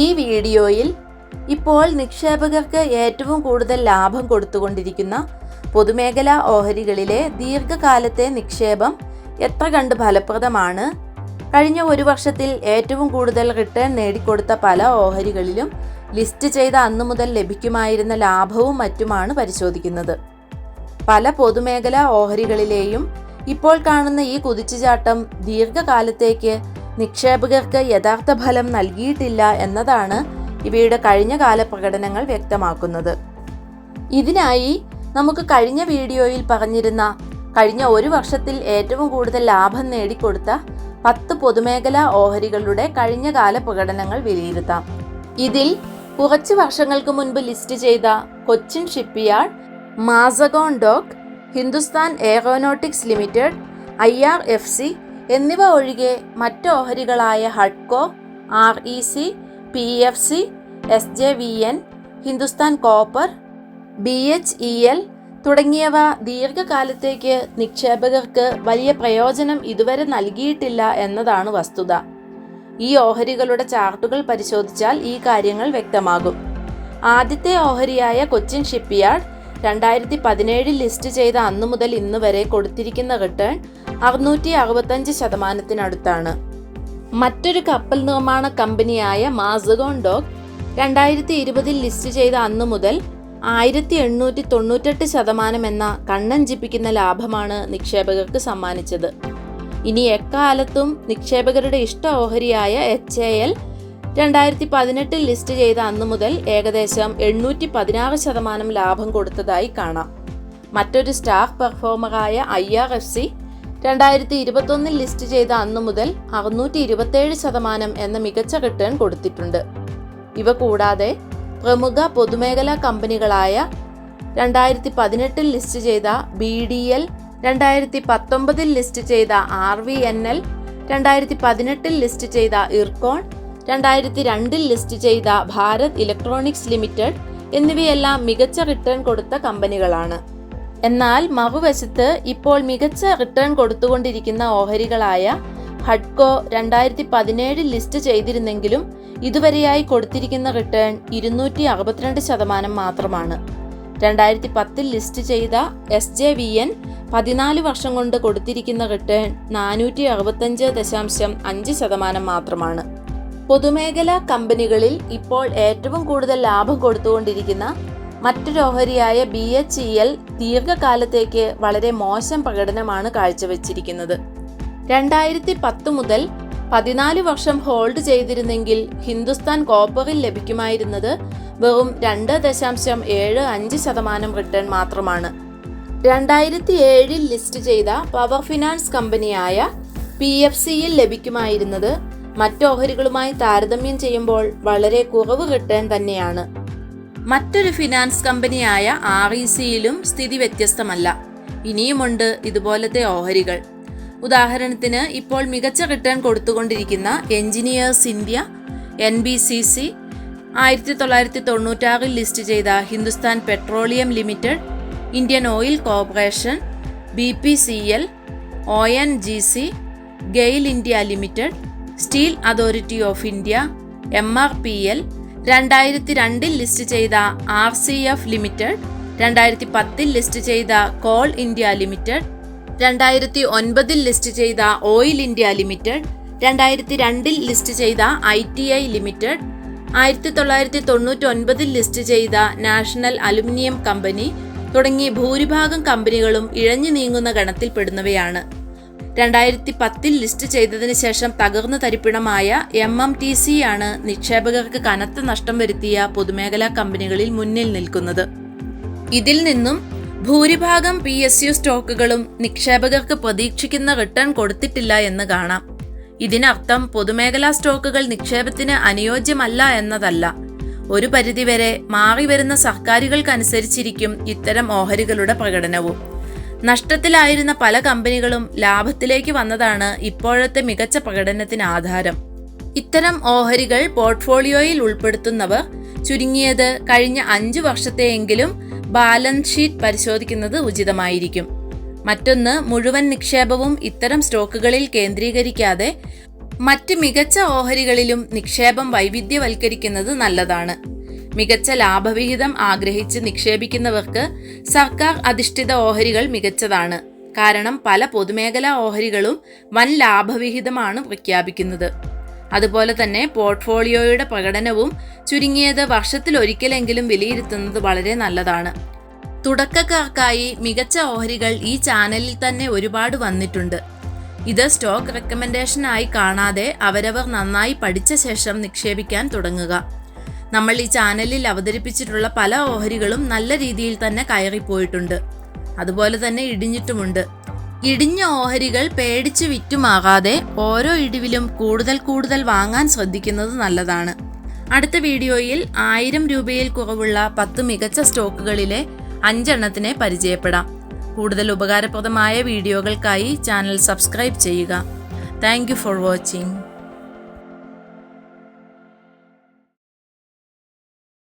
ഈ വീഡിയോയിൽ ഇപ്പോൾ നിക്ഷേപകർക്ക് ഏറ്റവും കൂടുതൽ ലാഭം കൊടുത്തുകൊണ്ടിരിക്കുന്ന പൊതുമേഖലാ ഓഹരികളിലെ ദീർഘകാലത്തെ നിക്ഷേപം എത്ര കണ്ട് ഫലപ്രദമാണ്, കഴിഞ്ഞ ഒരു വർഷത്തിൽ ഏറ്റവും കൂടുതൽ റിട്ടേൺ നേടിക്കൊടുത്ത പല ഓഹരികളിലും ലിസ്റ്റ് ചെയ്ത അന്നു മുതൽ ലഭിക്കുമായിരുന്ന ലാഭവും മറ്റുമാണ് പരിശോധിക്കുന്നത്. പല പൊതുമേഖലാ ഓഹരികളിലെയും ഇപ്പോൾ കാണുന്ന ഈ കുതിച്ചുചാട്ടം ദീർഘകാലത്തേക്ക് നിക്ഷേപകർക്ക് യഥാർത്ഥ ഫലം നൽകിയിട്ടില്ല എന്നതാണ് ഇവയുടെ കഴിഞ്ഞ കാല പ്രകടനങ്ങൾ വ്യക്തമാക്കുന്നത്. ഇതിനായി നമുക്ക് കഴിഞ്ഞ വീഡിയോയിൽ പറഞ്ഞിരുന്ന കഴിഞ്ഞ ഒരു വർഷത്തിൽ ഏറ്റവും കൂടുതൽ ലാഭം നേടിക്കൊടുത്ത 10 പൊതുമേഖലാ ഓഹരികളുടെ കഴിഞ്ഞ കാല പ്രകടനങ്ങൾ വിലയിരുത്താം. ഇതിൽ കുറച്ച് വർഷങ്ങൾക്ക് മുൻപ് ലിസ്റ്റ് ചെയ്ത Cochin shipyard, Mazagon dock, Hindustan aeronautics limited, IRFC എന്നിവ ഒഴികെ മറ്റ് ഓഹരികളായ ഹഡ്കോ, REC, PFC, SJVN, Hindustan copper, BHEL തുടങ്ങിയവ ദീർഘകാലത്തേക്ക് നിക്ഷേപകർക്ക് വലിയ പ്രയോജനം ഇതുവരെ നൽകിയിട്ടില്ല എന്നതാണ് വസ്തുത. ഈ ഓഹരികളുടെ ചാർട്ടുകൾ പരിശോധിച്ചാൽ ഈ കാര്യങ്ങൾ വ്യക്തമാകും. ആദ്യത്തെ ഓഹരിയായ കൊച്ചിൻ ഷിപ്പ്യാർഡ് 2017 ലിസ്റ്റ് ചെയ്ത അന്നു മുതൽ ഇന്ന് വരെ കൊടുത്തിരിക്കുന്ന റിട്ടേൺ 665%. മറ്റൊരു കപ്പൽ നിർമ്മാണ കമ്പനിയായ മാസഗോൺ ഡോക്ക് 2020 ലിസ്റ്റ് ചെയ്ത അന്നു മുതൽ 1898% എന്ന കണ്ണഞ്ചിപ്പിക്കുന്ന ലാഭമാണ് നിക്ഷേപകർക്ക് സമ്മാനിച്ചത്. ഇനി എക്കാലത്തും നിക്ഷേപകരുടെ ഇഷ്ട ഓഹരിയായ HAL 2018 ലിസ്റ്റ് ചെയ്ത അന്നു മുതൽ ഏകദേശം 816% ലാഭം കൊടുത്തതായി കാണാം. മറ്റൊരു സ്റ്റാർ പെർഫോമറായ IRFC 2021 ലിസ്റ്റ് ചെയ്ത അന്നു മുതൽ 627% എന്ന മികച്ച റിട്ടേൺ കൊടുത്തിട്ടുണ്ട്. ഇവ കൂടാതെ പ്രമുഖ പൊതുമേഖലാ കമ്പനികളായ 2018 ലിസ്റ്റ് ചെയ്ത BDL, 2019 ലിസ്റ്റ് ചെയ്ത RVNL, 2018 ലിസ്റ്റ് ചെയ്ത ഇർകോൺ, 2002 ലിസ്റ്റ് ചെയ്ത ഭാരത് ഇലക്ട്രോണിക്സ് ലിമിറ്റഡ് എന്നിവയെല്ലാം മികച്ച റിട്ടേൺ കൊടുത്ത കമ്പനികളാണ്. എന്നാൽ മറുവശത്ത് ഇപ്പോൾ മികച്ച റിട്ടേൺ കൊടുത്തുകൊണ്ടിരിക്കുന്ന ഓഹരികളായ ഹഡ്കോ 2017 ലിസ്റ്റ് ചെയ്തിരുന്നെങ്കിലും ഇതുവരെയായി കൊടുത്തിരിക്കുന്ന റിട്ടേൺ 262% മാത്രമാണ്. 2010 ലിസ്റ്റ് ചെയ്ത SJVN 14 വർഷം കൊണ്ട് കൊടുത്തിരിക്കുന്ന റിട്ടേൺ 465.5% മാത്രമാണ്. പൊതുമേഖലാ കമ്പനികളിൽ ഇപ്പോൾ ഏറ്റവും കൂടുതൽ ലാഭം കൊടുത്തുകൊണ്ടിരിക്കുന്ന മറ്റൊരു ഓഹരിയായ BHEL ദീർഘകാലത്തേക്ക് വളരെ മോശം പ്രകടനമാണ് കാഴ്ചവെച്ചിരിക്കുന്നത്. 2010 മുതൽ 14 വർഷം ഹോൾഡ് ചെയ്തിരുന്നെങ്കിൽ ഹിന്ദുസ്ഥാൻ കോപ്പറിൽ ലഭിക്കുമായിരുന്നത് വെറും 2.75% റിട്ടേൺ മാത്രമാണ്. 2007 ലിസ്റ്റ് ചെയ്ത പവർ ഫിനാൻസ് കമ്പനിയായ PFCയിൽ ലഭിക്കുമായിരുന്നത് മറ്റ് ഓഹരികളുമായി താരതമ്യം ചെയ്യുമ്പോൾ വളരെ കുറവ് റിട്ടേൺ തന്നെയാണ്. മറ്റൊരു ഫിനാൻസ് കമ്പനിയായ RECയിലും സ്ഥിതി വ്യത്യസ്തമല്ല. ഇനിയുമുണ്ട് ഇതുപോലത്തെ ഓഹരികൾ. ഉദാഹരണത്തിന് ഇപ്പോൾ മികച്ച റിട്ടേൺ കൊടുത്തുകൊണ്ടിരിക്കുന്ന എഞ്ചിനീയേഴ്സ് ഇന്ത്യ, NBCC, 1996 ലിസ്റ്റ് ചെയ്ത Hindustan petroleum limited, Indian oil corporation, BPCL, ONGC, GAIL India limited, steel authority of India, MRPL, 2002 list ചെയ്ത RCF ലിമിറ്റഡ്, 2010 ലിസ്റ്റ് ചെയ്ത കോൾ ഇന്ത്യ ലിമിറ്റഡ്, 2009 ലിസ്റ്റ് ചെയ്ത ഓയിൽ ഇന്ത്യ ലിമിറ്റഡ്, 2002 ലിസ്റ്റ് ചെയ്ത ITI limited, 1999 list ചെയ്ത national aluminium company തുടങ്ങി ഭൂരിഭാഗം കമ്പനികളും ഇഴഞ്ഞു നീങ്ങുന്ന ഗണത്തിൽപ്പെടുന്നവയാണ്. 2010 ലിസ്റ്റ് ചെയ്തതിന് ശേഷം തകർന്നു തരിപ്പിണമായ MMTC ആണ് നിക്ഷേപകർക്ക് കനത്ത നഷ്ടം വരുത്തിയ പൊതുമേഖലാ കമ്പനികളിൽ മുന്നിൽ നിൽക്കുന്നത്. ഇതിൽ നിന്നും ഭൂരിഭാഗം PSU സ്റ്റോക്കുകളും നിക്ഷേപകർക്ക് പ്രതീക്ഷിക്കുന്ന റിട്ടേൺ കൊടുത്തിട്ടില്ല എന്ന് കാണാം. ഇതിനർത്ഥം പൊതുമേഖലാ സ്റ്റോക്കുകൾ നിക്ഷേപത്തിന് അനുയോജ്യമല്ല എന്നതല്ല. ഒരു പരിധിവരെ മാറിവരുന്ന സർക്കാരുകൾക്കനുസരിച്ചിരിക്കും ഇത്തരം ഓഹരികളുടെ പ്രകടനവും. നഷ്ടത്തിലായിരുന്ന പല കമ്പനികളും ലാഭത്തിലേക്ക് വന്നതാണ് ഇപ്പോഴത്തെ മികച്ച പ്രകടനത്തിന് ആധാരം. ഇത്തരം ഓഹരികൾ പോർട്ട്ഫോളിയോയിൽ ഉൾപ്പെടുത്തുന്നവർ ചുരുങ്ങിയത് കഴിഞ്ഞ 5 വർഷത്തെയെങ്കിലും ബാലൻസ് ഷീറ്റ് പരിശോധിക്കുന്നത് ഉചിതമായിരിക്കും. മറ്റൊന്ന്, മുഴുവൻ നിക്ഷേപവും ഇത്തരം സ്റ്റോക്കുകളിൽ കേന്ദ്രീകരിക്കാതെ മറ്റ് മികച്ച ഓഹരികളിലും നിക്ഷേപം വൈവിധ്യവൽക്കരിക്കുന്നത് നല്ലതാണ്. മികച്ച ലാഭവിഹിതം ആഗ്രഹിച്ച് നിക്ഷേപിക്കുന്നവർക്ക് സർക്കാർ അധിഷ്ഠിത ഓഹരികൾ മികച്ചതാണ്. കാരണം പല പൊതുമേഖലാ ഓഹരികളും വൻ ലാഭവിഹിതമാണ് പ്രഖ്യാപിക്കുന്നത്. അതുപോലെ തന്നെ പോർട്ട്ഫോളിയോയുടെ പ്രകടനവും ചുരുങ്ങിയത് വർഷത്തിലൊരിക്കലെങ്കിലും വിലയിരുത്തുന്നത് വളരെ നല്ലതാണ്. തുടക്കക്കാർക്കായി മികച്ച ഓഹരികൾ ഈ ചാനലിൽ തന്നെ ഒരുപാട് വന്നിട്ടുണ്ട്. ഇത് സ്റ്റോക്ക് റെക്കമെൻഡേഷനായി കാണാതെ അവരവർ നന്നായി പഠിച്ച ശേഷം നിക്ഷേപിക്കാൻ തുടങ്ങുക. നമ്മൾ ഈ ചാനലിൽ അവതരിപ്പിച്ചിട്ടുള്ള പല ഓഹരികളും നല്ല രീതിയിൽ തന്നെ കയറിപ്പോയിട്ടുണ്ട്. അതുപോലെ തന്നെ ഇടിഞ്ഞിട്ടുമുണ്ട്. ഇടിഞ്ഞ ഓഹരികൾ പേടിച്ച് വിറ്റുമാകാതെ ഓരോ ഇടിവിലും കൂടുതൽ വാങ്ങാൻ ശ്രദ്ധിക്കുന്നത് നല്ലതാണ്. അടുത്ത വീഡിയോയിൽ 1000 രൂപയിൽ കുറവുള്ള 10 മികച്ച സ്റ്റോക്കുകളിലെ 5 എണ്ണത്തിനെ പരിചയപ്പെടാം. കൂടുതൽ ഉപകാരപ്രദമായ വീഡിയോകൾക്കായി ചാനൽ സബ്സ്ക്രൈബ് ചെയ്യുക. Thank you for watching.